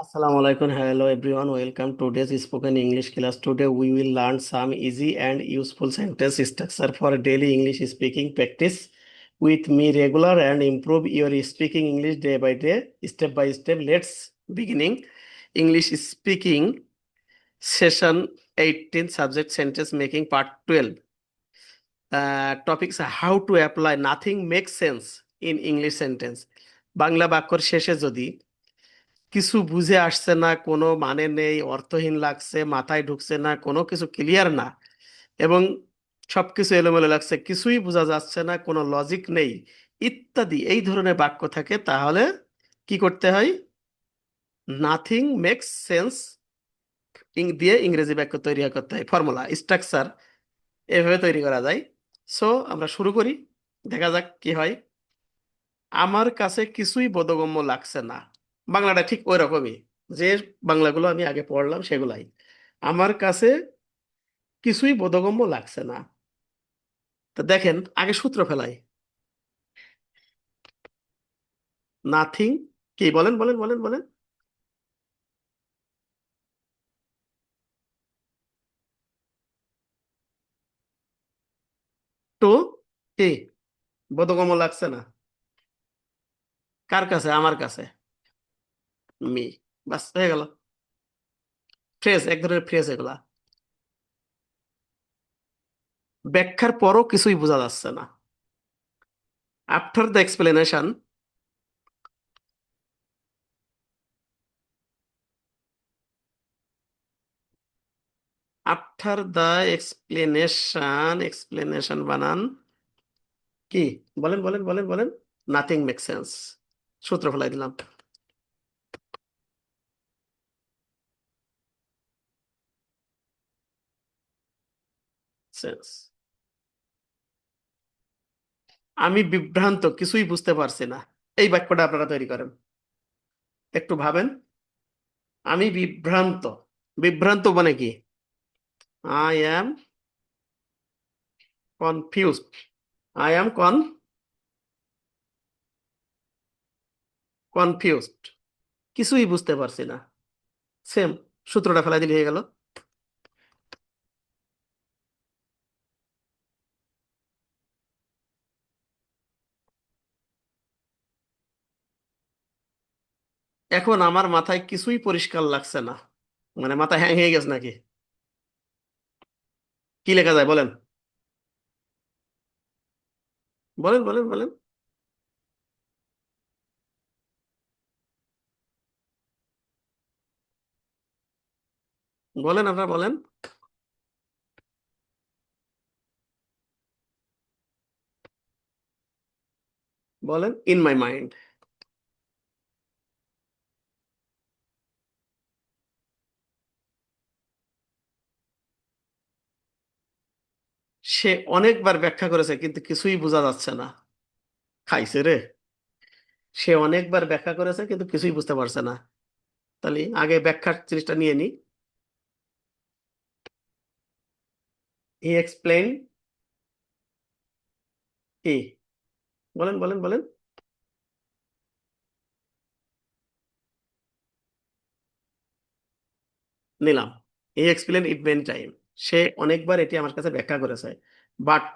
Assalamu alaikum. Hello everyone. Welcome to today's spoken English class. Today we will learn some easy and useful sentence structure for daily English speaking practice with me regular and improve your speaking English day by day, step by step. Let's beginning English speaking session 18 subject sentence making part 12. Topics are how to apply nothing makes sense in English sentence. Bangla বাক্যর শেষে যদি কিছু বুঝে আসছে না, কোনো মানে নেই, অর্থহীন লাগছে, মাথায় ঢুকছে না, কোনো কিছু ক্লিয়ার না এবং সবকিছু এলোমেলো লাগছে, কিছুই বোঝা যাচ্ছে না, কোনো লজিক নেই ইত্যাদি এই ধরনের বাক্য থাকে, তাহলে কি করতে হয়? নাথিং মেক্স সেন্স দিয়ে ইংরেজি বাক্য তৈরি করতে হয়। ফর্মুলা স্ট্রাকচার এভাবে তৈরি করা যায়। সো আমরা শুরু করি, দেখা যাক কি হয়। আমার কাছে কিছুই বোধগম্য লাগছে না, বাংলাটা ঠিক ওই রকমই, যে বাংলাগুলো আমি আগে পড়লাম সেগুলাই। আমার কাছে কিছুই বোধগম্য লাগছে না। তো দেখেন, আগে সূত্র ফেলাই। নাথিং কি বলেন বলেন বলেন বলেন। টু কি বোধগম্য লাগছে না কার কাছে? আমার কাছে। মি। বাস হয়ে গেল। ফ্রেজ, এক ধরনের ফ্রেজ এগুলা। ব্যাখ্যার পরও কিছুই বোঝা যাচ্ছে না। After the explanation, after the explanation, explanation বানান কি? বলেন বলেন বলেন বলেন। Nothing make sense. সূত্র ফেলাই দিলাম। সেন্স। আমি বিভ্রান্ত, কিছুই বুঝতে পারছি না। এই বাক্যটা আপনারা তৈরি করেন, একটু ভাবেন। আমি বিভ্রান্ত। বিভ্রান্ত মানে কি? I am confused. I am confused. কিছুই বুঝতে পারছি না। সেম, সূত্রটা ফেলাই দিলে হয়ে গেল। এখন আমার মাথায় কিছুই পরিষ্কার লাগছে না, মানে মাথা হ্যাং হয়ে গেছে নাকি? কি লেখা যায় বলেন বলেন বলেন বলেন বলেন, আপনারা বলেন বলেন। In my mind. সে অনেকবার ব্যাখ্যা করেছে কিন্তু কিছুই বোঝা যাচ্ছে না। খাইছে রে। সে অনেকবার ব্যাখ্যা করেছে কিন্তু কিছুই বুঝতে পারছে না। তাহলে আগে ব্যাখ্যার জিনিসটা নিয়ে নি। হি এক্সপ্লেইন কি? বলেন বলেন বলেন। নিলাম। হি এক্সপ্লেইন ইট মেনি টাইম। সে অনেকবার এটি আমার কাছে ব্যাখ্যা করেছে, বাট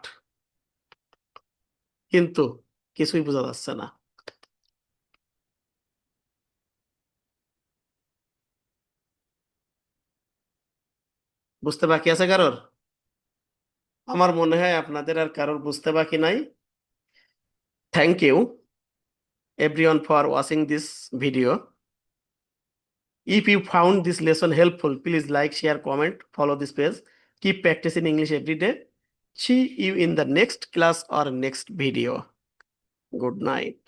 কিন্তু কিছুই বোঝা যাচ্ছে না। বুঝতে বাকি আছে কারোর? আমার মনে হয় আপনাদের আর কারোর বুঝতে বাকি নাই। Thank you everyone for watching this video. If you found this lesson helpful, please like, share, comment, follow this page. Keep practicing English every day. See you in the next class or next video. Good night.